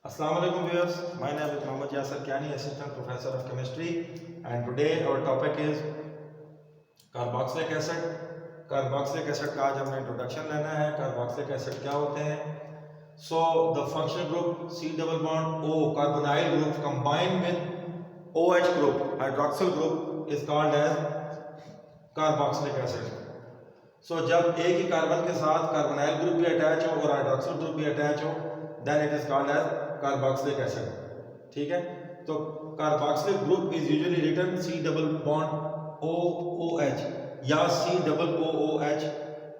Assalamu alaikum viewers, my name is Mohammad Yasir Kiani, Assistant Professor of Chemistry, and today our topic is carboxylic acid. Carboxylic acid का आज हमने introduction लेना है। carboxylic acid क्या होते हैं? So the functional group C double bond O carbonyl group combined with OH group hydroxyl group is called as carboxylic acid. So जब एक ही कार्बन के साथ कार्बोनाइल ग्रुप भी अटैच हो और हाइड्रोक्सिल ग्रुप भी अटैच हो, then it is called as carboxylic acid. ठीक है, तो carboxylic group is usually written C double bond OOH या C डबल OOH,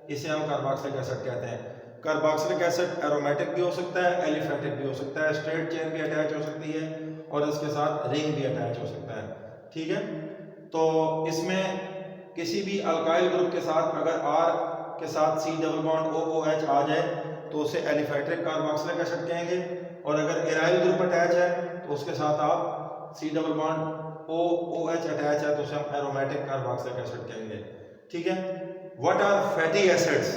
इसे हम कार्बोक्सिलिक एसिड कहते हैं। कार्बोक्सिलिक एसिड एरोमेटिक भी हो सकता है, एलिफेटिक भी हो सकता है, स्ट्रेट चेन भी अटैच हो सकती है और इसके साथ रिंग भी अटैच हो सकता है। ठीक है, तो इसमें किसी भी अल्काइल ग्रुप के साथ अगर R के साथ C डबल बॉन्ड OOH आ जाए तो उसे एलिफेटिक कार्बोक्सिलिक एसिड कहेंगे, और अगर एराइल ग्रुप अटैच है तो उसके साथ आप C double bond OOH attach है तो उसे हम एरोमेटिक कार्बोक्सिलिक एसिड कहेंगे। ठीक है, what are fatty acids?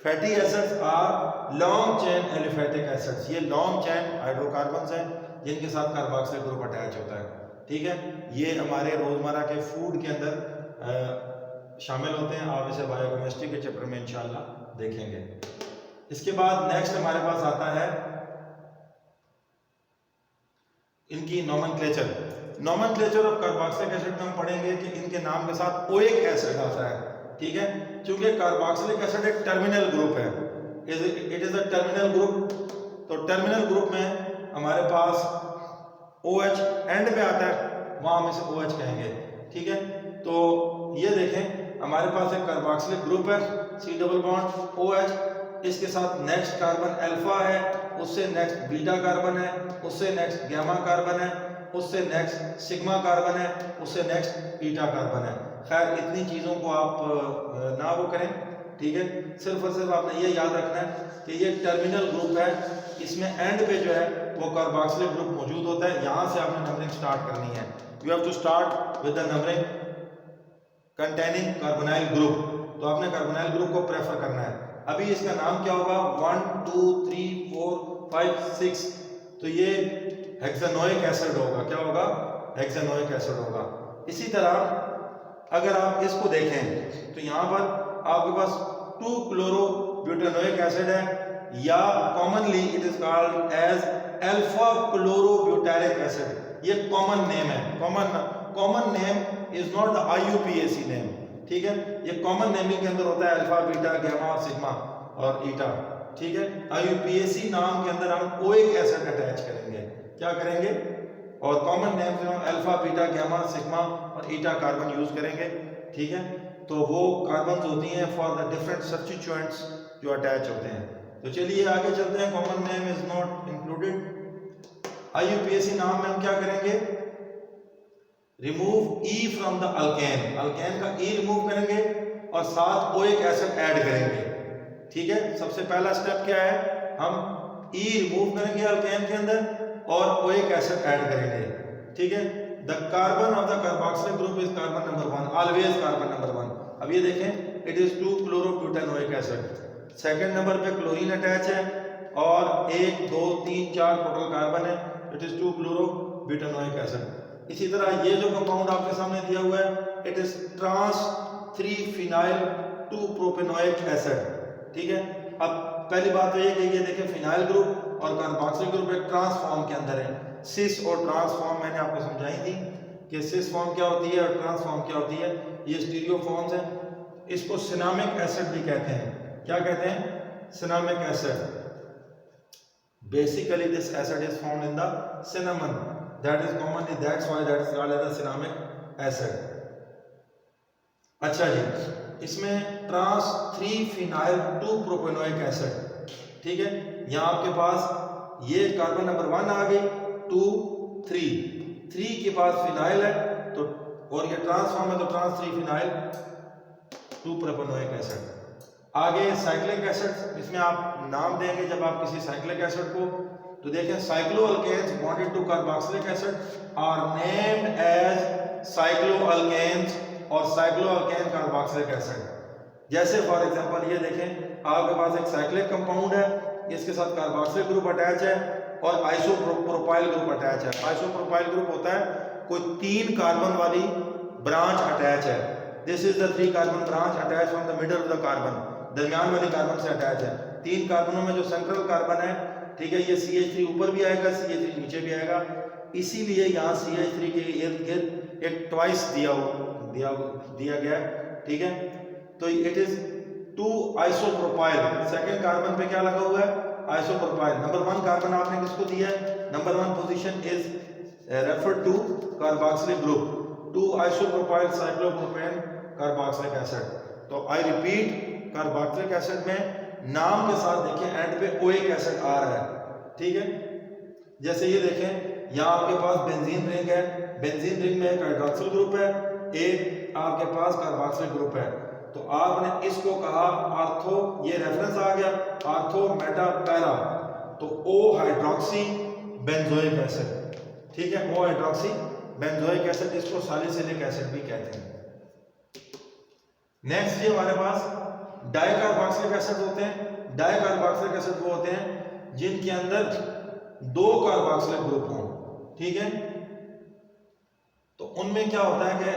Fatty acids are long chain aliphatic acids. ये लॉन्ग चेन हाइड्रोकार्बन्स हैं जिनके साथ कार्बोक्सिलिक ग्रुप अटैच होता है। ठीक है, ये हमारे रोजमर्रा के फूड के अंदर शामिल होते हैं। आप इसे बायोकेमिस्ट्री के चैप्टर में इंशाल्लाह देखेंगे। इसके बाद नेक्स्ट हमारे पास आता है इनकी nomenclature. Nomenclature of carboxylic acid में हम पढ़ेंगे कि इनके नाम के साथ ओइक एसिड आता है। ठीक है, क्योंकि कार्बोक्सिलिक एसिड एक टर्मिनल ग्रुप है, it is a terminal group. तो टर्मिनल ग्रुप में हमारे पास OH एंड पे आता है, वहां हम इसे OH कहेंगे। ठीक है, तो ये देखें हमारे पास एक कार्बोक्सिलिक ग्रुप है C डबल बॉन्ड OH, इसके साथ नेक्स्ट कार्बन अल्फा है, उससे नेक्स्ट बीटा कार्बन है, उससे नेक्स्ट गामा कार्बन है, उससे नेक्स्ट सिग्मा कार्बन है, उससे नेक्स्ट बीटा कार्बन है। खैर इतनी चीज़ों को आप ना वो करें। ठीक है, सिर्फ और सिर्फ आपने ये याद रखना है कि ये टर्मिनल ग्रुप है, इसमें एंड पे जो है वो कार्बोक्सिलिक ग्रुप मौजूद होता है। यहाँ से आपने नंबरिंग स्टार्ट करनी है। You have to start with the numbering containing carbonyl group. तो आपने कार्बोनाइल ग्रुप को प्रेफर करना है। अभी इसका नाम क्या होगा? 1 2 3 4 5 6, तो ये हेक्सानोइक एसिड होगा। क्या होगा? हेक्सानोइक एसिड होगा। इसी तरह अगर आप इसको देखें तो यहाँ पर आपके पास 2 क्लोरो ब्यूटेनोइक एसिड है, या commonly it is called as alpha chloro butyric acid. ये कॉमन नेम है। Common name is not the IUPAC name. ठीक है, ये कॉमन नेमिंग के अंदर होता है अल्फा बीटा गामा और सिग्मा और ईटा। ठीक है, IUPAC नाम के अंदर हम ओइक एसिड अटैच करेंगे। क्या करेंगे? और कॉमन नेम में हम अल्फा बीटा गामा सिग्मा और ईटा कार्बन यूज करेंगे। ठीक है, तो वो कार्बन होती हैं फॉर द डिफरेंट सब्स्टिट्यूएंट्स जो अटैच होते हैं। तो चलिए आगे चलते हैं। Common name is not included. IUPAC नाम में हम क्या करेंगे? Remove E from the alkane. Alkane का E रिमूव करेंगे और साथ ओइक एसिड ऐड करेंगे। ठीक है, सबसे पहला स्टेप क्या है? हम E रिमूव करेंगे अल्केन के अंदर और ओइक एसिड ऐड करेंगे। ठीक है, the carbon of the carboxylic group is carbon number 1, always carbon number 1। अब ये देखें, it is 2 chloro butanoic acid. Second number पे क्लोरीन अटैच है और 1 2 3 4 टोटल कार्बन है। It is 2 chloro butanoic acid. इसी तरह ये जो कंपाउंड आपके सामने दिया हुआ है, it is trans 3 phenyl 2 propenoic acid. ठीक है, अब पहली बात तो ये कि ये देखें फिनाइल ग्रुप और कार्बोक्सिलिक ग्रुप एक ट्रांस फॉर्म के अंदर है। सिस और ट्रांस फॉर्म मैंने आपको समझाई थी कि सिस फॉर्म क्या होती है और ट्रांस फॉर्म क्या होती है। ये स्टीरियो फॉर्म्स हैं। इसको सिनामिक एसिड भी कहते हैं। क्या कहते हैं? Cinnamic acid. Basically this acid is found in the cinnamon, that is commonly, that's why that is called as a cinnamic acid. अच्छा जी, इसमें ट्रांस 3 फिनाइल 2 प्रोपेनोइक एसिड। ठीक है, यहाँ आपके पास ये कार्बन नंबर 1 आ गई, 2 3 के पास फिनाइल है तो, और ये ट्रांस फॉर्म है तो ट्रांस 3 फिनाइल 2 प्रोपेनोइक एसिड। आगे साइक्लिक एसिड, इसमें आप नाम देंगे जब आप किसी साइक्लिक एसिड को, तो देखें cycloalkanes bonded to carboxylic acid are named as cycloalkanes और साइक्लोअल्केन कार्बोक्सिलिक एसिड। जैसे फॉर एग्जांपल ये देखें, आपके पास एक साइक्लिक कंपाउंड है, इसके साथ कार्बोक्सिलिक ग्रुप अटैच है, और आइसोप्रोपाइल ग्रुप अटैच है। आइसोप्रोपाइल ग्रुप होता है कोई 3 कार्बन वाली ब्रांच अटैच है। This is the 3 carbon branch attach from the middle of the carbon, दरमियान वाली कार्बन से अटैच है। 3 कार्बनों में जो सेंट्रल कार्बन है, ठीक है, ये CH3 ऊपर भी आएगा, CH3 नीचे भी आएगा, इसीलिए यहाँ CH3 के इर्द गिर्द एक ट्वाइस दिया गया है, ठीक है। तो it is 2 isopropyl, second carbon पे क्या लगा हुआ है, आइसोप्रोपाइल। नंबर 1 कार्बन आपने किसको दिया है, number 1 position is referred to carboxylic group, 2 isopropyl cyclopropane carboxylic acid. तो आई रिपीट, कार्बोक्सिलिक एसिड में नाम के साथ देखें एंड पे ओइक एसिड आ रहा है, ठीक है। जैसे ये देखें, यहाँ आपके पास बेंजीन रिंग है, बेंजीन रिंग में एक हाइड्रोक्सिल ग्रुप है, एक आपके पास कार्बोक्सिलिक ग्रुप है। तो आपने इसको कहा आर्थो, ये रेफरेंस आ गया आर्थो मेटा पैरा, तो ओ हाइड्रोक्सी बेंजोइक एसिड, ठीक है, ओ हाइड्रोक्सी बेंजोइक एसिड, इसको सैलिसिलिक एसिड भी कहते हैं। नेक्स्ट ये हमारे पास डाइकार्बोक्सिलिक एसिड होते हैं। डाइकार्बोक्सिलिक एसिड वो होते हैं जिनके अंदर 2 कार्बोक्सिलिक ग्रुप हों, ठीक है। तो उनमें क्या होता है कि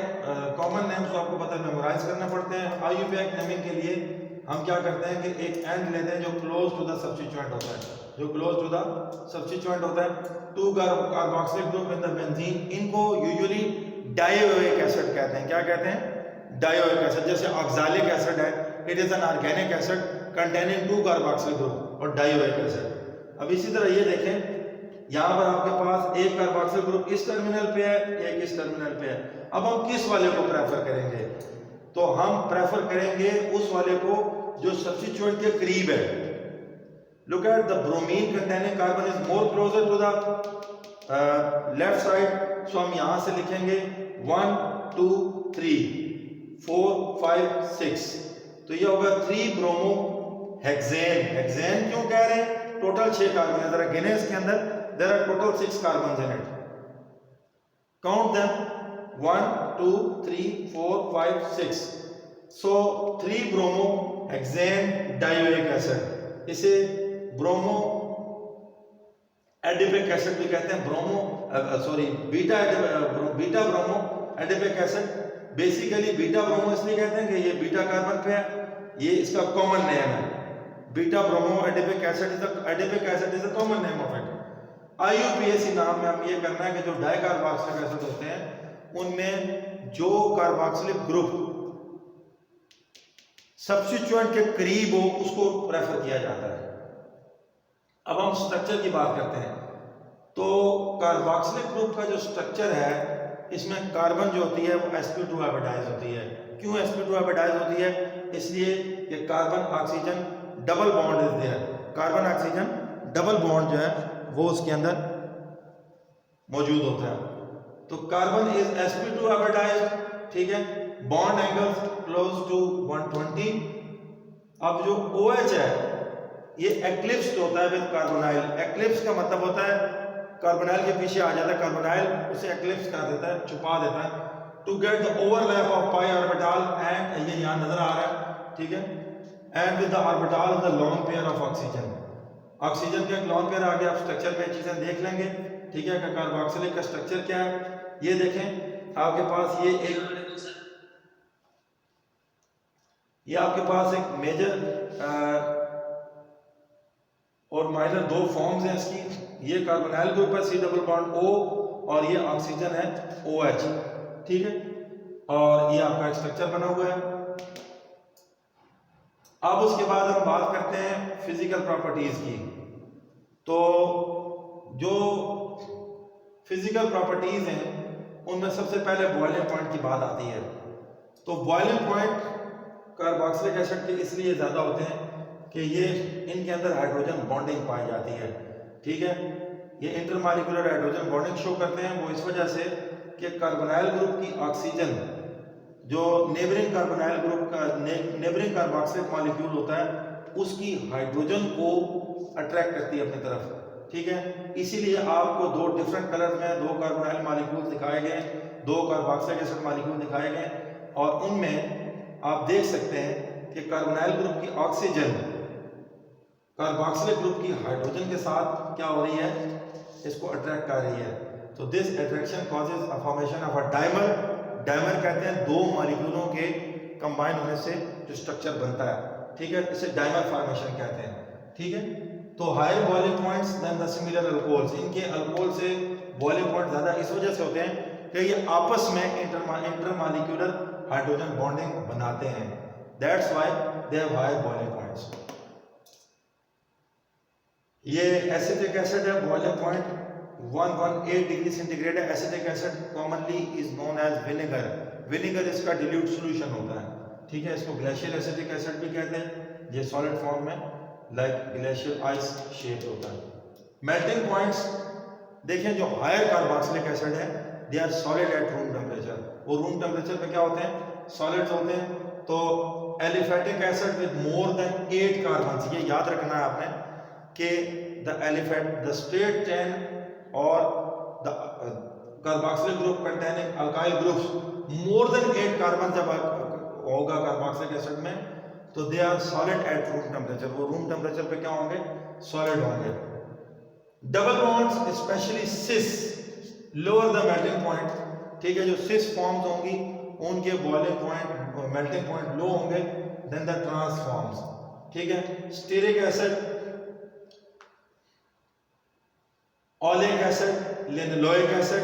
कॉमन नेम्स तो आपको पता है मेमोराइज करने पड़ते हैं। IUPAC नेमिंग के लिए हम क्या करते हैं कि एक एंड लेते हैं जो क्लोज टू द सब्स्टिट्यूएंट होता है, जो क्लोज टू द सब्स्टिट्यूएंट होता है। 2 carboxylic group in the benzene, इनको यूजुअली डायोइक एसिड कहते हैं। क्या कहते हैं, डायोइक एसिड। जैसे ऑक्सैलिक एसिड है, it is an organic acid containing 2 carboxylic group और डायोइक एसिड। अब इसी तरह ये देखें, यहाँ पर आपके पास एक कार्बोक्सिलिक ग्रुप इस टर्मिनल पे है, एक इस टर्मिनल पे है। अब हम किस वाले को प्रेफर करेंगे, तो हम प्रेफर करेंगे उस वाले को जो सब्स्टिट्यूएंट के करीब है। Look at the bromine containing carbon is more closer to the left side, so हम यहां से लिखेंगे 1 2 3 4 5 6, तो ये होगा 3 ब्रोमो हेक्सेन। हेक्सेन क्यों कह रहे हैं, टोटल 6 कार्बन है। जरा गिने इसके अंदर, there are total 6 carbons in it, count them 1 2 3 4 5 6, so 3 bromo hexane dioic acid, इसे ब्रोमो एडिपिक एसिड भी कहते हैं, beta bromo adipic acid. Basically beta bromo इसलिए कहते हैं कि ये बीटा कार्बन पे है, ये इसका कॉमन नेम है। Beta bromo adipic acid is the common name of it. IUPAC नाम में हम ये करना है कि जो डाइकार्बोक्सिलिक एसिड होते हैं उनमें जो कार्बोक्सिलिक ग्रुप सब्स्टिट्यूएंट के करीब हो उसको प्रेफर किया जाता है। अब हम स्ट्रक्चर की बात करते हैं, तो कार्बोक्सिलिक ग्रुप का जो स्ट्रक्चर है, इसमें कार्बन जो होती है वो sp2 हाइब्रिडाइज होती है। क्यों sp2 हाइब्रिडाइज होती है, इसलिए कि carbon oxygen double bond is there, carbon oxygen double bond जो है वो उसके अंदर मौजूद होता है। तो कार्बन इज sp2 हाइब्रिडाइज्ड, ठीक है, बॉन्ड एंगल्स क्लोज टू 120। अब जो OH है ये एक्लिप्स्ड होता है विद कार्बोनाइल। एक्लिप्स का मतलब होता है कार्बोनाइल के पीछे आ जाता है, कार्बोनाइल उसे एक्लिप्स कर देता है, छुपा देता है, to get the overlap of pi orbital and, ये यहां नजर आ रहा है, ठीक है, and with the orbital the lone pair of oxygen. Oxygen का एक लोन पेयर आ गया। आप स्ट्रक्चर में चीजें देख लेंगे, ठीक है, कि कार्बोक्सिलिक का स्ट्रक्चर क्या है। ये देखें आपके पास ये आपके पास एक मेजर और माइनर 2 फॉर्म्स हैं इसकी। ये कार्बोनाइल ग्रुप है C डबल बॉन्ड O, और ये ऑक्सीजन है OH, ठीक है, और ये आपका स्ट्रक्चर बना हुआ है। अब उसके बाद हम बात करते हैं फिजिकल प्रॉपर्टीज की। तो जो फिजिकल प्रॉपर्टीज हैं उनमें सबसे पहले बॉइलिंग पॉइंट की बात आती है। तो बॉइलिंग पॉइंट कार्बोक्सिलिक एसिड के इसलिए ज़्यादा होते हैं कि ये इनके अंदर हाइड्रोजन बॉन्डिंग पाई जाती है, ठीक है, ये इंटरमॉलिक्यूलर हाइड्रोजन बॉन्डिंग शो करते हैं। वो इस वजह से कि कार्बोनाइल ग्रुप की ऑक्सीजन जो नेबरिंग कार्बोनाइल ग्रुप का नेबरिंग कार्बोक्सिलिक मॉलिक्यूल होता है उसकी हाइड्रोजन को अट्रैक्ट करती है अपनी तरफ, ठीक है। इसीलिए आपको 2 डिफरेंट कलर में 2 कार्बोनाइल मॉलिक्यूल दिखाए गए, 2 कार्बोक्सिलिक एसिड मॉलिक्यूल दिखाए गए, और उनमें आप देख सकते हैं कि कार्बोनाइल ग्रुप की ऑक्सीजन कार्बोक्सिलिक ग्रुप की हाइड्रोजन के साथ क्या हो रही है, इसको अट्रैक्ट कर रही है। तो this attraction causes a formation of a dimer. Dimer कहते हैं दो मॉलिक्यूलों के कंबाइन होने से जो स्ट्रक्चर बनता है, ठीक है, इसे डाइमर फॉर्मेशन कहते हैं, ठीक है। तो higher boiling points than the similar alcohols, इनके अल्कोहल से बॉइलिंग पॉइंट ज्यादा इस वजह से होते हैं कि ये आपस में इंटरमॉलिक्यूलर हाइड्रोजन बॉन्डिंग बनाते हैं, that's why they have higher boiling points. ये एसिटिक एसिड है, बॉइलिंग पॉइंट 118 डिग्री सेंटीग्रेड है। Acetic acid commonly is known as vinegar. Vinegar इसका डिल्यूट सॉल्यूशन होता है, ठीक है। इसको ग्लेशियल एसिटिक एसिड भी कहते हैं। ये सॉलिड फॉर्म में लाइक ग्लेशियल आइस शेप होता है। मेल्टिंग पॉइंट्स देखें, जो हायर कार्बोक्सिलिक एसिड है they are solid at room temperature. वो रूम टेम्परेचर पे क्या होते हैं, सॉलिड्स होते हैं। तो aliphatic acid with more than 8 carbons, ये याद रखना है आपने कि द स्ट्रेट चेन और the carboxylic group containing alkyl groups more than 8 carbon जब होगा कार्बोक्सिलिक एसिड में, तो they are solid at room temperature. वो रूम टेम्परेचर पे क्या होंगे, सॉलिड होंगे। Double bonds specially cis lower the melting point, ठीक है। जो सिस फॉर्म्स होंगी उनके boiling point melting point low होंगे देन द ट्रांस फॉर्म्स, ठीक है। Stearic acid, oleic acid, linoleic acid,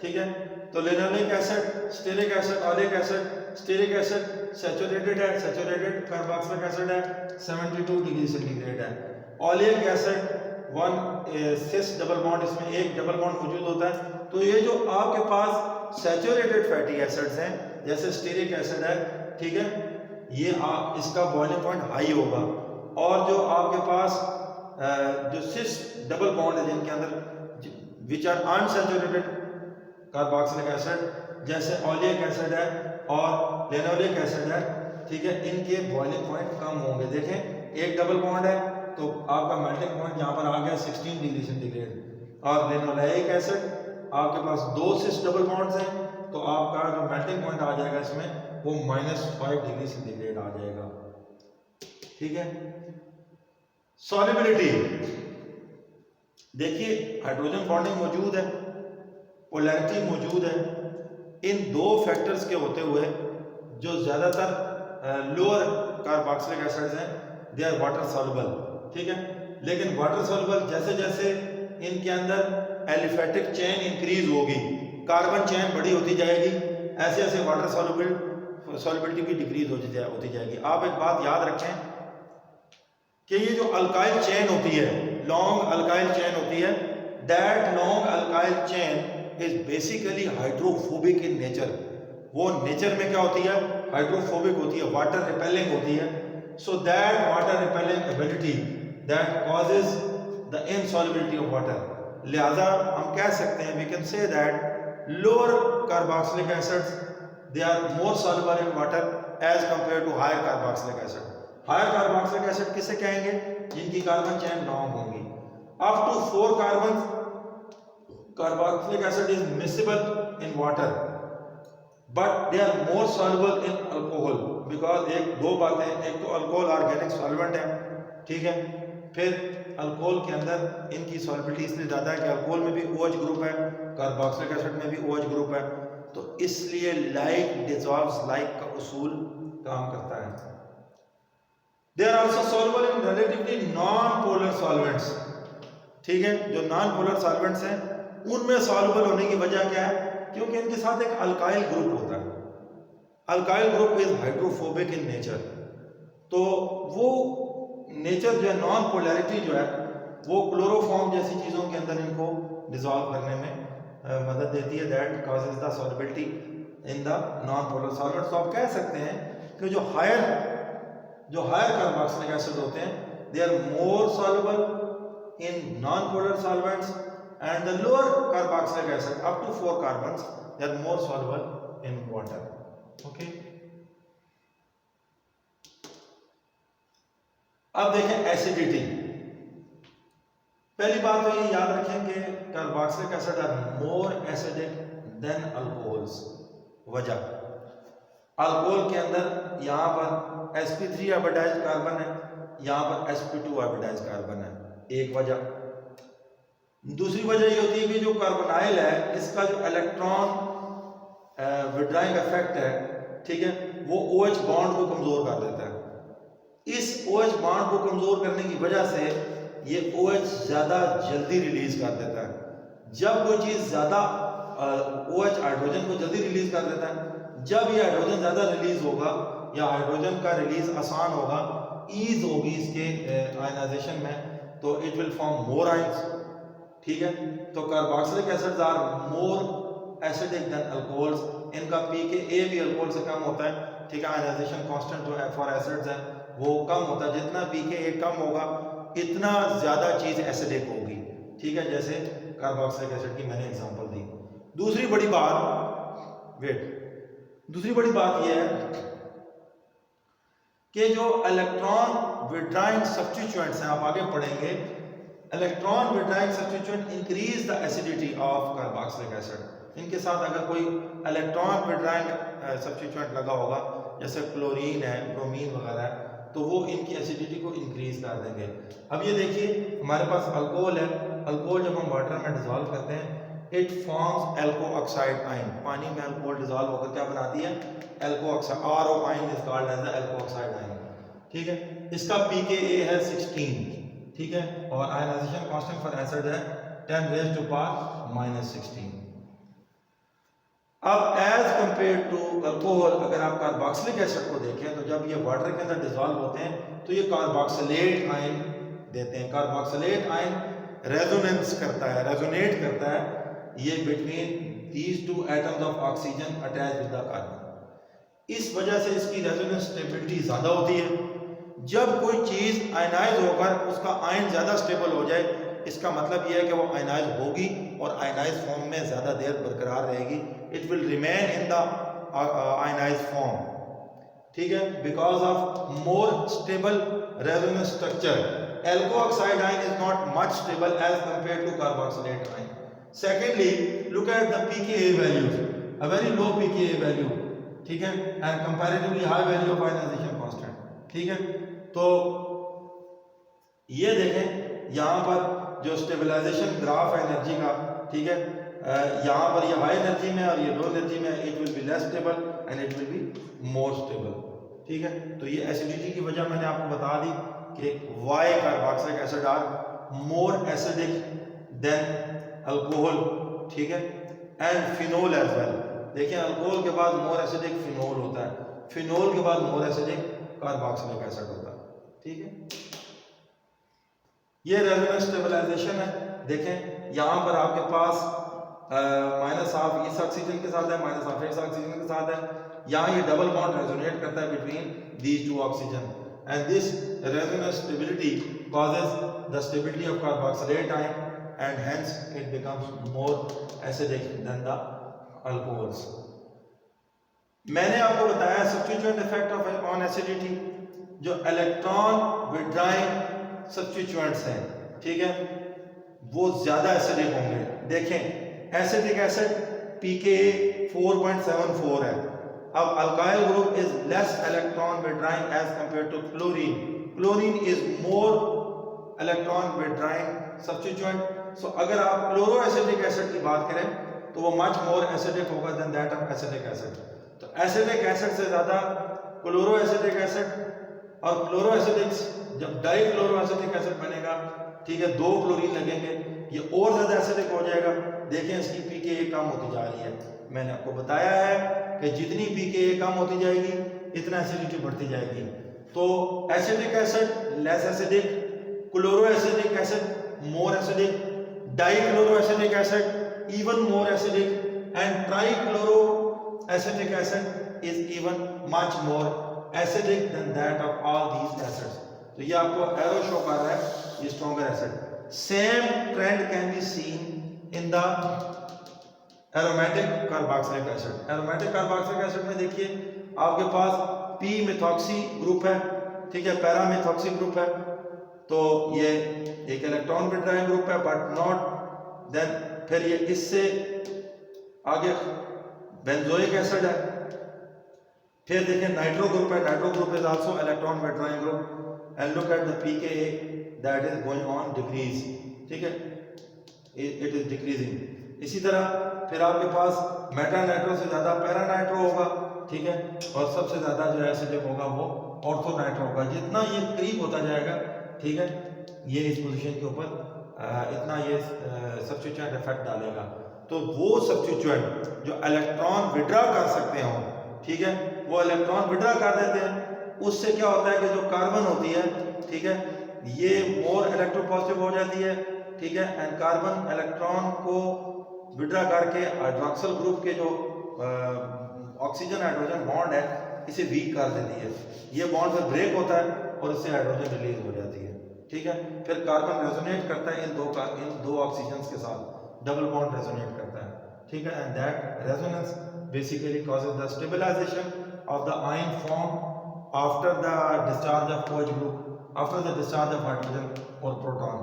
ठीक है। तो linoleic acid, stearic acid, oleic acid. Stearic acid saturated है, सैचुरेटेड कार्बोक्सिलिक एसिड है, 72 डिग्री सेंटीग्रेड है। Oleic acid 1 cis double bond, इसमें एक डबल बॉन्ड मौजूद होता है। तो ये जो आपके पास सैचुरेटेड फैटी एसिड्स हैं जैसे स्टीरिक एसिड है, ठीक है, ये इसका बॉइलिंग पॉइंट हाई होगा। और जो आपके पास जो सिस डबल बॉन्ड है जिनके अंदर which are unsaturated carboxylic acid जैसे ओलिक एसिड है और लिनोलिक एसिड है, ठीक है, इनके बॉइलिंग पॉइंट कम होंगे। देखें एक डबल बॉन्ड है तो आपका मेल्टिंग पॉइंट यहाँ पर आ गया 16 डिग्री सेंटीग्रेड। और लिनोलेइक एसिड आपके पास 2 सिस डबल बॉन्ड्स हैं तो आपका जो मेल्टिंग पॉइंट आ जाएगा इसमें वो -5 डिग्री सेंटीग्रेड आ जाएगा, ठीक है। सॉल्युबिलिटी देखिए, हाइड्रोजन बॉन्डिंग मौजूद है, पोलैरिटी मौजूद है। इन दो फैक्टर्स के होते हुए जो ज्यादातर लोअर कार्बोक्सिलिक एसिड्स हैं दे आर वाटर सॉल्युबल, ठीक है। लेकिन वाटर सॉल्युबल जैसे जैसे इनके अंदर एलिफेटिक चेन इंक्रीज होगी, कार्बन चेन बड़ी होती जाएगी, ऐसे ऐसे वाटर सॉल्युबिलिटी भी डिक्रीज होती जाएगी। आप एक बात याद रखें कि ये जो अल्काइल चेन होती है, लॉन्ग अल्काइल चेन होती है, that long alkyl chain is basically hydrophobic in nature. वो नेचर में क्या होती है, हाइड्रोफोबिक होती है, वाटर रिपेलिंग होती है। So that water repelling ability that causes the insolubility of water. लिहाजा हम कह सकते हैं, we can say that lower carboxylic acids they are more soluble in water as compare to higher carboxylic acid. Higher carboxylic acid किसे कहेंगे, जिनकी carbon chain long होंगी। Up to 4 carbon carboxylic acid is miscible in water but they are more soluble in alcohol because दो बातें, एक तो alcohol organic solvent है, ठीक है। फिर अल्कोहल के अंदर इनकी सॉल्युबिलिटी इसलिए ज़्यादा है कि अल्कोहल में भी OH ग्रुप है, कार्बोक्सिलिक एसिड में भी OH ग्रुप है, तो इसलिए लाइक डिसॉल्व्स लाइक का उसूल काम करता है। They are also soluble in relatively non polar solvents, ठीक है। जो नॉन पोलर सॉल्वेंट्स हैं उनमें सॉल्युबल होने की वजह क्या है, क्योंकि इनके साथ एक अल्काइल ग्रुप होता है। Alkyl group is hydrophobic in nature, तो वो नेचर जो है, नॉन पोलैरिटी जो है, वो क्लोरोफॉर्म जैसी चीज़ों के अंदर इनको डिसॉल्व करने में मदद देती है, that causes the solubility in the non polar solvents. तो आप कह सकते हैं कि जो हायर कार्बोक्सिलिक एसिड होते हैं they are more soluble in non polar solvents and the lower carboxylic acid up to 4 carbons they are more soluble in water, okay। अब देखें एसिडिटी। पहली बात तो ये याद रखें कि carboxylic acid are more acidic than alcohols. वजह, अल्कोहल के अंदर यहाँ पर sp3 हाइब्रिडाइज्ड कार्बन है यहाँ पर sp2 हाइब्रिडाइज कार्बन है, एक वजह। दूसरी वजह ये होती है कि जो कार्बोनाइल है इसका जो इलेक्ट्रॉन विड्राइंग इफेक्ट है, ठीक है, वो OH बॉन्ड को कमजोर कर देता है। इस OH बॉन्ड को कमजोर करने की वजह से ये OH ज्यादा जल्दी रिलीज कर देता है। जब कोई चीज ज्यादा OH हाइड्रोजन को जल्दी रिलीज कर देता है, जब ये हाइड्रोजन ज्यादा रिलीज होगा या हाइड्रोजन का रिलीज आसान होगा, ईज होगी इसके आयनाइजेशन में, तो it will form more ions, ठीक है। तो carboxylic acids are more acidic than alcohols, इनका pKa भी अल्कोहल से कम होता है, ठीक है। आयनाइजेशन कांस्टेंट जो है फॉर एसिड्स है वो कम होता है, जितना pKa कम होगा इतना ज्यादा चीज एसिडिक होगी, ठीक है, जैसे कार्बोक्सिलिक एसिड की मैंने एग्जांपल दी। दूसरी बड़ी बात यह है कि जो इलेक्ट्रॉन विड्राइंग सब्स्टिट्यूएंट्स हैं, आप आगे पढ़ेंगे, electron withdrawing substituent increase the acidity of carboxylic acid. इनके साथ अगर कोई इलेक्ट्रॉन विड्राइंग सब्स्टिट्यूएंट लगा होगा, जैसे क्लोरीन है, ब्रोमीन वगैरह है, तो वो इनकी एसिडिटी को इंक्रीज कर देंगे। अब ये देखिए हमारे पास अल्कोहल है, अल्कोहल जब हम वाटर में डिजोल्व करते हैं, it forms alkoxide ion. पानी में अल्कोहल डिजोल्व होकर क्या बनाती है? Alkoxide. RO ion is called as the alkoxide ion, ठीक है। इसका pKa है 16, ठीक है, और आयनाइजेशन कांस्टेंट फॉर एसिड है 10 raised to power -16। अब एज कंपेयर टू अल्कोहल, अगर आप कार्बोक्सिलिक एसिड को देखें तो जब ये वाटर के अंदर डिजोल्व होते हैं तो ये कार्बोक्सिलेट आयन देते हैं। कार्बोक्सिलेट आयन रेजोनेंस करता है, रेजोनेट करता है ये between these two atoms of oxygen attach with the carbon. इस वजह से इसकी रेजोनेंस स्टेबिलिटी ज्यादा होती है। जब कोई चीज आयनाइज होकर उसका आयन ज्यादा स्टेबल हो जाए, इसका मतलब यह है कि वो आयनाइज होगी और आयनाइज फॉर्म में ज्यादा देर बरकरार रहेगी। It will remain in the ionize form, ठीक है, because of more stable resonance structure. Alkoxide ion is not much stable as compare to carboxylate ion. Secondly, look at the pKa values, a very low pKa value, ठीक है, and comparatively high value of ionization constant, ठीक है। तो ये देखें यहाँ पर जो स्टेबलाइजेशन ग्राफ है एनर्जी का, ठीक है, यहाँ पर ये हाई एनर्जी में और ये लो एनर्जी में, it will be less stable and it will be more stable, ठीक है। तो ये एसिडिटी की वजह मैंने आपको बता दी कि why carboxylic acid are more acidic than alcohol, ठीक है, एंड फिनोल एज वेल। देखिए अल्कोहल के बाद मोर एसिडिक फिनोल होता है, फिनोल के बाद मोर एसिडिक कार्बोक्सिलिक एसिड होता है, ठीक है। ये रेजोनेंस स्टेबलाइजेशन है। देखें यहाँ पर आपके पास -12 इस ऑक्सीजन के साथ है, -12 इस ऑक्सीजन के साथ है। यहाँ ये डबल बॉन्ड रेजोनेट करता है between these two oxygen, and this resonance stability causes the stability of carboxylate ion and hence it becomes more acidic than the alcohols. मैंने आपको बताया substituent effect of on acidity, जो electron withdrawing substituents हैं, ठीक है, वो ज्यादा acidic होंगे। देखें एसिटिक एसिड pKa 4.74 है। अब alkyl group is less electron withdrawing as compare to chlorine. Chlorine is more electron withdrawing substituent. So अगर आप क्लोरो एसिटिक एसिड की बात करें तो वो मच मोर एसिडिक होगा than that of acetic acid. तो एसिटिक एसिड से ज्यादा क्लोरो एसिटिक एसिड, और क्लोरो एसिडिक्स जब डाई क्लोरो एसिटिक एसिड बनेगा, ठीक है, 2 क्लोरीन लगेंगे, ये और ज्यादा एसिडिक हो जाएगा। देखें इसकी pKa कम होती जा रही है। मैंने आपको बताया है कि जितनी pKa कम होती जाएगी इतना एसिडिटी बढ़ती जाएगी। तो acetic acid less acidic, chloro acetic acid more acidic, dichloroacetic acid even more acidic, and trichloroacetic acid is even much more acidic than that of all these acids. तो ये आपको एरो शो कर रहा है ये stronger acid. Same trend can be seen in the aromatic carboxylic acid. Aromatic carboxylic acid में देखिए आपके पास p मेथॉक्सी ग्रुप है, ठीक है, पैरा मेथॉक्सी ग्रुप है, तो ये एक इलेक्ट्रॉन विड्राइंग ग्रुप है बट नॉट देन। फिर ये इससे आगे बेंजोइक एसिड है। फिर देखिए नाइट्रो ग्रुप है, nitro group is also electron withdrawing group. And look at the pKa that is going on decrease, ठीक है, इट इज डिक्रीजिंग। इसी तरह फिर आपके पास मेटा नाइट्रो से ज़्यादा पैरा नाइट्रो होगा, ठीक है, और सबसे ज़्यादा जो एसिडिक होगा वो ऑर्थो नाइट्रो होगा। जितना ये करीब होता जाएगा, ठीक है, ये इस पोजीशन के ऊपर इतना ये सब्स्टिट्यूएंट इफेक्ट डालेगा। तो वो सब्स्टिट्यूएंट जो इलेक्ट्रॉन विड्रॉ कर सकते हो, ठीक है, वो इलेक्ट्रॉन विड्रॉ कर देते हैं। उससे क्या होता है कि जो कार्बन होती है, ठीक है, ये मोर इलेक्ट्रोपॉजिटिव हो जाती है, ठीक है, एंड कार्बन इलेक्ट्रॉन को विड्रॉ करके हाइड्रोक्सिल ग्रुप के जो ऑक्सीजन हाइड्रोजन बॉन्ड है इसे वीक कर देती है। ये बॉन्ड फिर ब्रेक होता है और इससे हाइड्रोजन रिलीज हो जाती है, ठीक है। फिर कार्बन रेजोनेट करता है इन दो ऑक्सीजन्स के साथ, डबल बॉन्ड रेजोनेट करता है, ठीक है, and that resonance basically causes the stabilization of the ion form after the discharge of OH group, after the discharge of hydrogen और प्रोटॉन,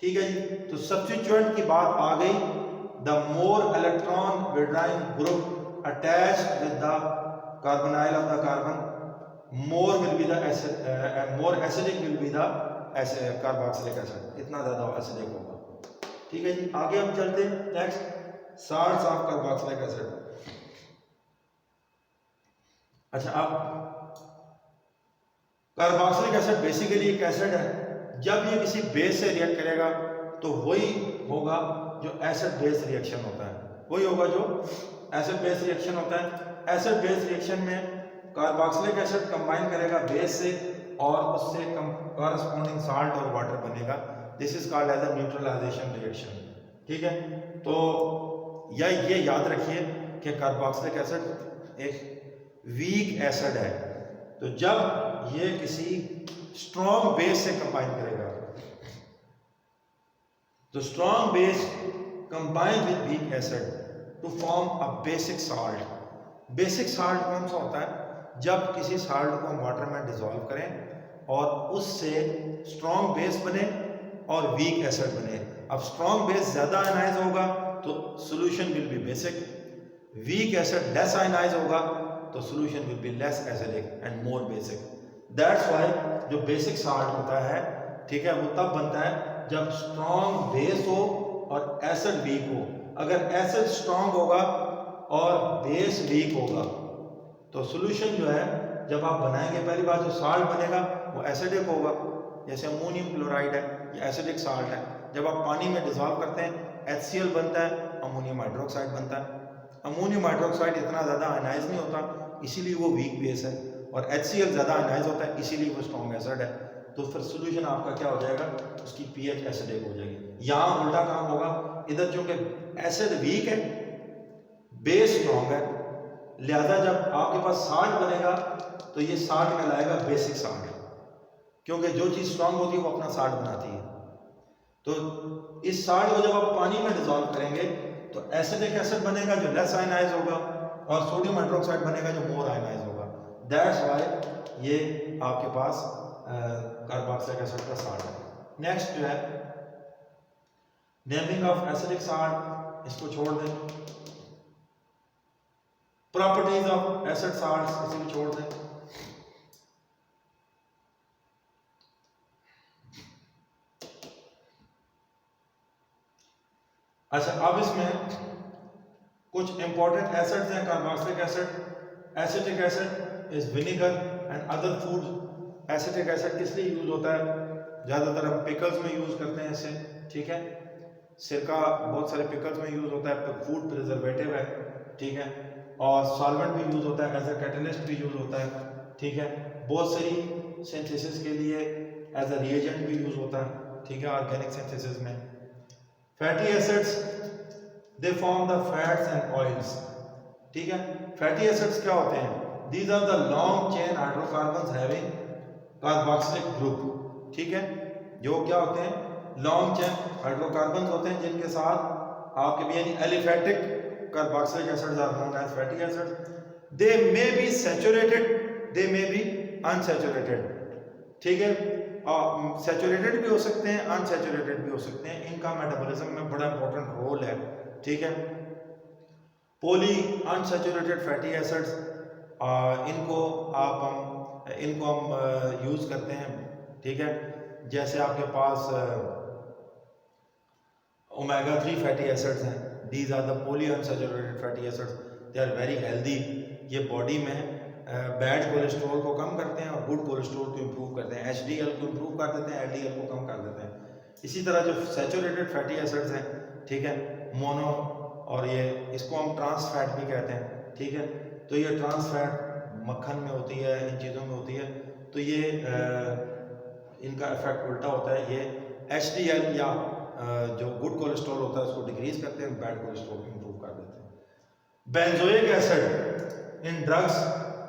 ठीक है जी। तो सब्स्टिट्यूएंट की बात आ गई। The more electron withdrawing group attached with the carbonyl of the carbon, more will be the acid, more acidic will be the carboxylic acid, इतना ज़्यादा एसिडिक होगा, ठीक है जी। आगे हम चलते हैं next, salts of carboxylic acid. अच्छा, अब कार्बोक्सिलिक एसिड बेसिकली एक एसिड है। जब ये किसी बेस से रिएक्ट करेगा तो वही होगा जो एसिड बेस रिएक्शन होता है, वही होगा जो एसिड बेस रिएक्शन होता है। एसिड बेस रिएक्शन में कार्बोक्सिलिक एसिड कंबाइन करेगा बेस से और उससे कॉरस्पॉन्डिंग साल्ट और वाटर बनेगा। This is called as a neutralization reaction, ठीक है। तो ये याद रखिए कि कार्बोक्सिलिक एसिड एक वीक एसिड है। तो जब ये किसी स्ट्रॉन्ग बेस से कंबाइन करेगा, तो strong base combine with weak acid to form a basic salt. Basic salt कौन सा होता है? जब किसी साल्ट को हम वाटर में डिसॉल्व करें और उससे स्ट्रॉन्ग बेस बने और वीक एसिड बने। अब स्ट्रॉन्ग बेस ज्यादा आयनाइज होगा तो solution will be basic, weak acid less ionize होगा तो solution will be less acidic and more basic. That's why जो बेसिक साल्ट होता है, ठीक है, वो तब बनता है जब स्ट्रॉन्ग बेस हो और एसिड वीक हो। अगर एसिड स्ट्रॉन्ग होगा और बेस वीक होगा तो सॉल्यूशन जो है जब आप बनाएंगे, पहली बात जो साल्ट बनेगा वो एसिडिक होगा, जैसे अमोनियम क्लोराइड है, ये एसिडिक साल्ट है। जब आप पानी में डिसॉल्व करते हैं HCl बनता है, अमोनियम हाइड्रोक्साइड बनता है। अमोनियम हाइड्रोक्साइड इतना ज़्यादा आयनाइज नहीं होता, इसीलिए वो वीक बेस है, और HCl ज़्यादा आयनाइज होता है, इसीलिए वो स्ट्रॉन्ग एसिड है। तो फिर सॉल्यूशन आपका क्या हो जाएगा, उसकी pH एसिडिक हो जाएगी। यहाँ उल्टा काम होगा, इधर चूंकि एसिड वीक है, बेस स्ट्रॉन्ग है, लिहाजा जब आपके पास साल्ट बनेगा तो ये साल्ट कहलाएगा बेसिक साल्ट, क्योंकि जो चीज़ स्ट्रॉन्ग होती है वो अपना साल्ट बनाती है। तो इस साल्ट को जब आप पानी में डिसॉल्व करेंगे तो एसिडिक एसिड बनेगा जो लेस आयनाइज होगा, और सोडियम हाइड्रोक्साइड बनेगा जो मोर आयनाइज होगा। दैट्स व्हाई ये आपके पास कार्बोक्सिलिक एसिड का साल्ट है। नेक्स्ट जो है नेमिंग ऑफ एसिडिक साल्ट, इसको छोड़ दें। प्रॉपर्टीज ऑफ एसिड साल्ट्स, इसे भी छोड़ दें। अच्छा, अब इसमें कुछ इंपॉर्टेंट एसिड्स हैं carboxylic acid. Acetic acid is vinegar and other food. Acetic acid किस लिए यूज होता है? ज़्यादातर हम पिकल्स में यूज करते हैं इसे, ठीक है। सिरका बहुत सारे पिकल्स में यूज होता है, फूड प्रिजर्वेटिव है, ठीक है, और सॉल्वेंट भी यूज होता है, एज अ कैटलिस्ट भी यूज होता है, ठीक है। बहुत सारी सिंथेसिस के लिए एज अ रिएजेंट भी यूज होता है, ठीक है, ऑर्गेनिक सिंथेसिस में। Fatty acids they form the fats and oils, ठीक है। फैटी एसिड्स क्या होते हैं? These are the long chain hydrocarbons having carboxylic group, ठीक है। जो क्या होते हैं? लॉन्ग चेन हाइड्रोकार्बन्स होते हैं जिनके साथ आपके भी यानी aliphatic carboxylic acids are known as fatty acids. They may be saturated, they may be unsaturated, ठीक है। सैचुरेटेड भी हो सकते हैं, अनसैचुरेटेड भी हो सकते हैं। इनका मेटाबॉलिज्म में बड़ा इंपॉर्टेंट रोल है, ठीक है। पॉली अनसैचुरेटेड फैटी एसिड्स, इनको हम यूज़ करते हैं ठीक है। जैसे आपके पास ओमेगा 3 फैटी एसिड्स हैं, these are the polyunsaturated fatty acids, they are very healthy. ये बॉडी में बैड कोलेस्ट्रॉल को कम करते हैं और गुड कोलेस्ट्रॉल को इम्प्रूव करते हैं, एचडीएल को इम्प्रूव कर देते हैं, एलडीएल को कम कर देते हैं। इसी तरह जो सैचुरेटेड फैटी एसिड्स हैं, ठीक है, मोनो और ये इसको हम ट्रांस फैट भी कहते हैं, ठीक है। तो ये ट्रांस फैट मक्खन में होती है, इन चीज़ों में होती है, तो ये इनका इफेक्ट उल्टा होता है। ये एचडीएल या जो गुड कोलेस्ट्रॉल होता है उसको डिक्रीज करते हैं, बैड कोलेस्ट्रॉल को इम्प्रूव कर देते हैं। Benzoic acid in drugs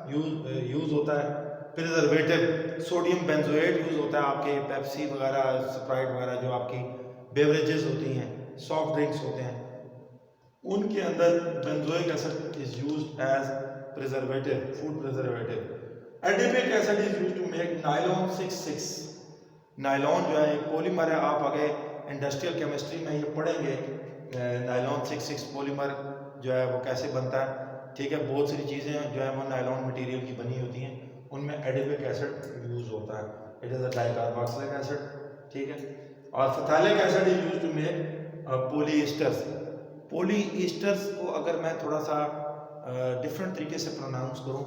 use होता है, प्रिजर्वेटिव सोडियम बेंजोएट यूज होता है आपके पेप्सी वगैरह, स्प्राइट वगैरह जो आपकी बेवरेजेस होती हैं, सॉफ्ट ड्रिंक्स होते हैं, उनके अंदर benzoic acid is used as preservative, food preservative. Adipic acid is used to make nylon 66। Nylon जो है एक पॉलीमर है, आप आगे इंडस्ट्रियल केमिस्ट्री में ये पढ़ेंगे नायलॉन 66 पॉलीमर जो है वो कैसे बनता है, ठीक है। बहुत सारी चीज़ें जो है वो नायलॉन मटेरियल की बनी होती हैं, उनमें एडिपिक एसिड यूज होता है, it is a dicarboxylic acid, ठीक है। और phthalic acid is used to make polyesters. Polyesters को अगर मैं थोड़ा सा डिफरेंट तरीके से प्रोनाउंस करूँ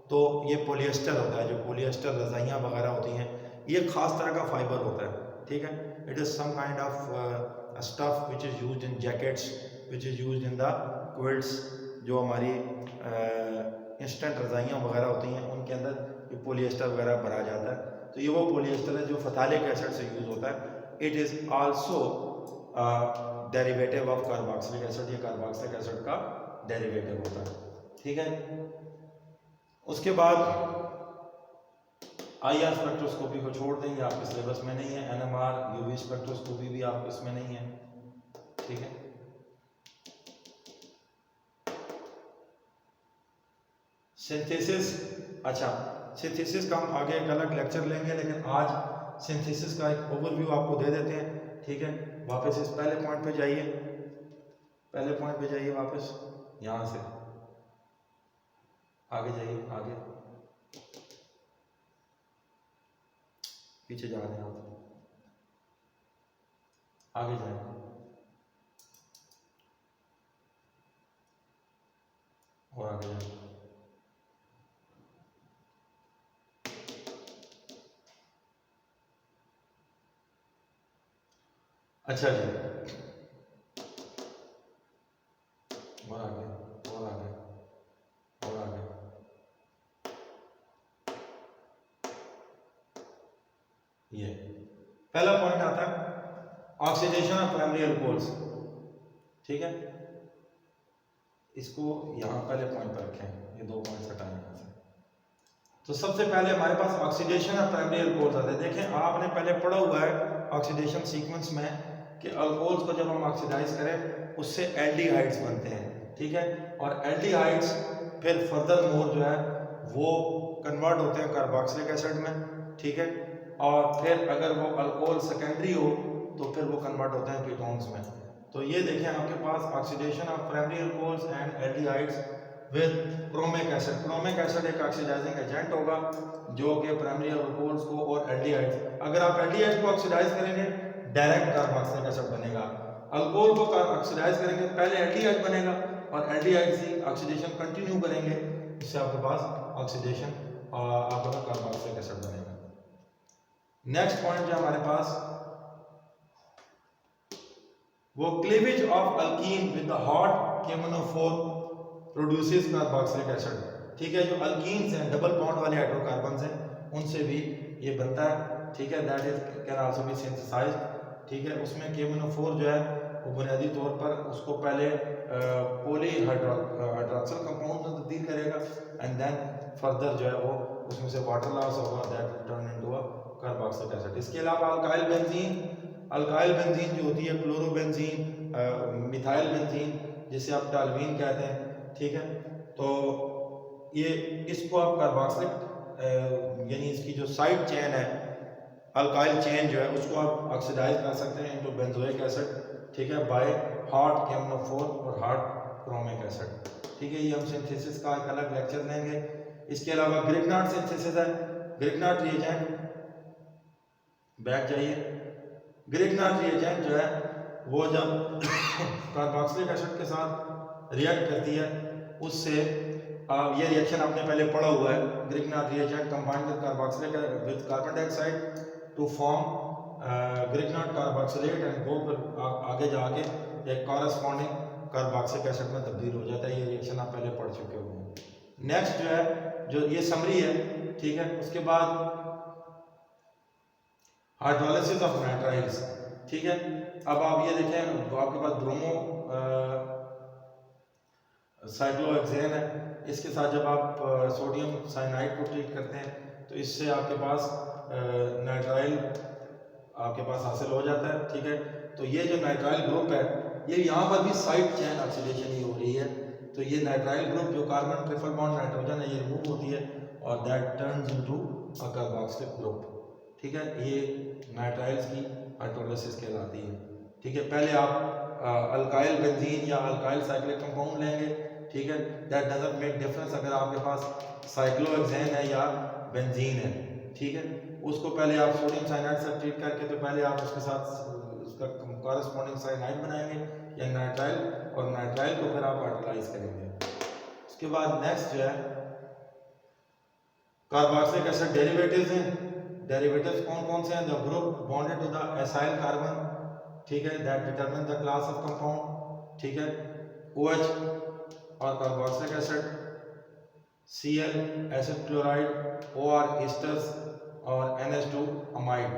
तो ये पॉलीएस्टर होता है, जो पॉलीएस्टर रज़ाइयाँ वगैरह होती हैं, ये खास तरह का फाइबर होता है, ठीक है। It is some kind of stuff which is used in jackets, which is used in the quilts, जो हमारी इंस्टेंट रज़ाइयाँ वगैरह होती हैं उनके अंदर ये पॉलीएस्टर वगैरह भरा जाता है। तो ये वो पॉलीएस्टर है जो फथैलिक एसिड से यूज़ होता है। It is also derivative of carboxylic acid, ये कार्बोक्सिलिक एसिड का डेरिवेटिव होता है, ठीक है। उसके बाद IR स्पेक्ट्रोस्कोपी को छोड़ दें, ये आपके सिलेबस में नहीं है। NMR UV स्पेक्ट्रोस्कोपी भी आप इसमें नहीं है, ठीक है। सिंथेसिस, अच्छा सिंथेसिस का हम आगे एक अलग लेक्चर लेंगे, लेकिन आज सिंथेसिस का एक ओवरव्यू आपको दे देते हैं, ठीक है। वापस इस पहले पॉइंट पे जाइए, पहले पॉइंट पे जाइए, वापस यहाँ से आगे जाइए, आगे पीछे जा रहे हैं आप, आगे जाए, और आगे जाए। अच्छा जी, और आगे, और आगे, और आगे। ये पहला पॉइंट आता है ऑक्सीडेशन ऑफ प्राइमरी अल्कोहल्स, ठीक है। इसको यहाँ पहले पॉइंट पर रखें, ये दो पॉइंट हटाएं यहाँ से। तो सबसे पहले हमारे पास ऑक्सीडेशन ऑफ प्राइमरी अल्कोहल्स आते हैं। देखें, आपने पहले पढ़ा हुआ है ऑक्सीडेशन सीक्वेंस में कि अल्कोहल्स को जब हम ऑक्सीडाइज करें उससे एल्डिहाइड्स बनते हैं, ठीक है। और एल्डिहाइड्स फिर फर्दर मोर जो है वो कन्वर्ट होते हैं कार्बोक्सिलिक एसिड में, ठीक है। और फिर अगर वो अल्कोहल सेकेंडरी हो तो फिर वो कन्वर्ट होते हैं कीटोन्स में। तो ये देखें आपके पास oxidation of primary alcohols and aldehydes with chromic acid. Chromic acid एक ऑक्सीडाइजिंग एजेंट होगा जो कि प्राइमरी अल्कोहल्स को और एल्डिहाइड्स, अगर आप एल्डिहाइड्स को ऑक्सीडाइज करेंगे डायरेक्ट कार्बोक्सिलिक एसिड बनेगा। अल्कोहल को ऑक्सीडाइज करेंगे पहले एल्डिहाइड बनेगा और एल्डिहाइड से ऑक्सीडेशन कंटिन्यू करेंगे, इससे आपके पास ऑक्सीडेशन आपका कार्बोक्सिलिक एसिड बनेगा। नेक्स्ट पॉइंट जो हमारे पास वो cleavage of alkyne with the hot केमोनोफोर produces carboxylic acid, ठीक है। जो अल्कीन्स हैं, डबल बॉन्ड वाले हाइड्रोकार्बन्स हैं, उनसे भी ये बनता है, ठीक है। That is can also be synthesized, ठीक है। उसमें केमोनोफोर जो है वो बुनियादी तौर पर उसको पहले पॉली हाइड्रोक्सिल कंपाउंड में तब्दील करेगा एंड देन फर्दर जो है वो उसमें से वाटर लॉस होगा, that will turn into a carboxylic acid. इसके अलावा अल्काइल बेंजीन जो होती है, क्लोरोबेंजीन, मिथाइल बेंजीन जिसे आप टालवीन कहते हैं, ठीक है। तो ये इसको आप कार्बोक्सिलिक यानी इसकी जो साइड चेन है अल्काइल चेन जो है उसको आप ऑक्सीडाइज कर सकते हैं इनटू बेंजोइक एसिड, ठीक है, बाय हॉट केमोनोफोर और हॉट क्रोमिक एसिड, ठीक है। ये हम सिंथेसिस का एक अलग लेक्चर लेंगे। इसके अलावा ग्रिग्नार्ड सिंथेसिस है। ग्रिग्नार्ड रिएजेंट बैक जाइए। ग्रिग्नार्ड रिएजेंट जो है वो जब कार्बोक्सिलिक एसिड के साथ रिएक्ट करती है उससे ये रिएक्शन आपने पहले पढ़ा हुआ है। Grignard reagent combined with carboxylic with carbon dioxide to form Grignard carboxylate and वो फिर आगे जाके एक कॉरेस्पॉन्डिंग कार्बोक्सिलिक एसिड में तब्दील हो जाता है। ये रिएक्शन आप पहले पढ़ चुके होंगे। नेक्स्ट जो है, जो ये समरी है, ठीक है। उसके बाद हाइड्रोलिसिस ऑफ नाइट्राइल्स, ठीक है। अब आप ये देखें, तो आपके पास ब्रोमो साइक्लोहेक्सेन है, इसके साथ जब आप सोडियम साइनाइड को ट्रीट करते हैं तो इससे आपके पास नाइट्राइल आपके पास हासिल हो जाता है, ठीक है। तो ये जो नाइट्राइल ग्रुप है, ये यहाँ पर भी साइड चेन ऑक्सीडेशन ही हो रही है। तो ये नाइट्राइल ग्रुप जो कार्बन ट्रिपल बॉन्ड नाइट्रोजन है, ये रिमूव होती है और that turns into a carboxylic group, ठीक है। ये नाइट्राइल्स की हाइड्रोलिसिस कहलाती है, ठीक है। पहले आप अल्काइल बेंजीन या अल्काइल साइक्लिक कंपाउंड लेंगे, ठीक है। दैट डजंट मेक डिफरेंस अगर आपके पास साइक्लोहेक्सेन है या बेंजीन है, ठीक है। उसको पहले आप सोडियम साइनाइड से ट्रीट करके, तो पहले आप उसके साथ उसका कॉरेस्पॉन्डिंग साइनाइड बनाएंगे या नाइट्राइल, और नाइट्राइल को फिर आप हाइड्रोलाइज करेंगे। उसके बाद नेक्स्ट जो है कार्बोक्सिलिक एसिड डेरिवेटिव्स हैं। डेरिवेटिव्स कौन कौन से हैं? The group bonded to the acyl carbon, ठीक है, that determine the class of compound, ठीक है। OH और carboxylic acid, Cl acid chloride, OR esters और NH2 अमाइड,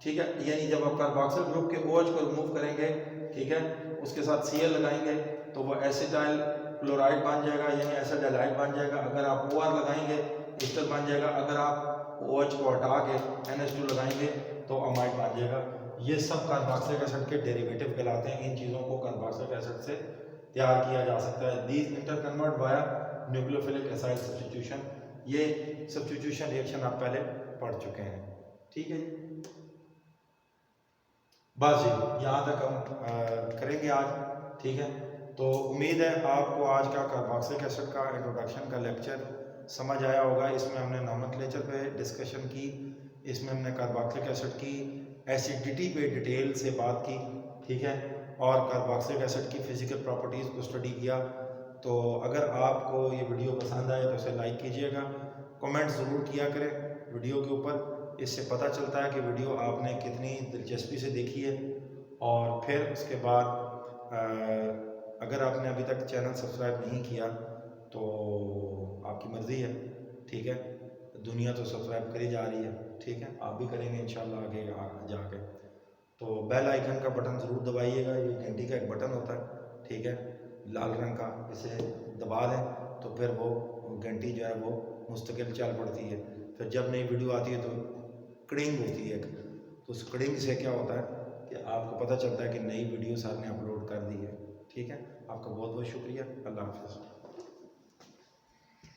ठीक है। यानी जब आप कार्बोक्सिल ग्रुप के OH को रिमूव करेंगे, ठीक है, उसके साथ Cl लगाएंगे तो वो एसिटाइल क्लोराइड बन जाएगा, यानी एसिड हैलाइड बन जाएगा। अगर आप OR लगाएंगे एस्टर बन जाएगा। अगर आप OH को हटा के NH2 लगाएंगे तो अमाइड बन जाएगा। ये सब कार्बोक्सिलिक एसिड के डेरिवेटिव कहलाते हैं। इन चीज़ों को कार्बोक्सिलिक एसिड से तैयार किया जा सकता है। These inter convert via nucleophilic acyl substitution, ये सब्स्टिट्यूशन रिएक्शन आप पहले पढ़ चुके हैं, ठीक है। बस जी, यहाँ तक हम करेंगे आज, ठीक है। तो उम्मीद है आपको आज का कार्बोक्सिलिक एसिड का इंट्रोडक्शन का लेक्चर समझ आया होगा। इसमें हमने नोमेनक्लेचर पे डिस्कशन की, इसमें हमने कार्बोक्सिलिक एसिड की एसिडिटी पे डिटेल से बात की, ठीक है, और कार्बोक्सिलिक एसिड की फिजिकल प्रॉपर्टीज़ को स्टडी किया। तो अगर आपको ये वीडियो पसंद आए तो इसे लाइक कीजिएगा, कमेंट ज़रूर किया करें वीडियो के ऊपर। इससे पता चलता है कि वीडियो आपने कितनी दिलचस्पी से देखी है। और फिर उसके बाद अगर आपने अभी तक चैनल सब्सक्राइब नहीं किया तो आपकी मर्ज़ी है, ठीक है। दुनिया तो सब्सक्राइब करी जा रही है, ठीक है, आप भी करेंगे इंशाल्लाह आगे जाके। तो बेल आइकन का बटन ज़रूर दबाइएगा। ये घंटी का एक बटन होता है, ठीक है, लाल रंग का, इसे दबा दें तो फिर वो घंटी जो है वो मुस्तकिल चल पड़ती है। फिर जब नई वीडियो आती है तो कड़िंग होती है, तो उस कड़िंग से क्या होता है कि आपको पता चलता है कि नई वीडियो सर ने अपलोड कर दी है, ठीक है। आपका बहुत बहुत शुक्रिया। अल्लाह हाफ़िज़।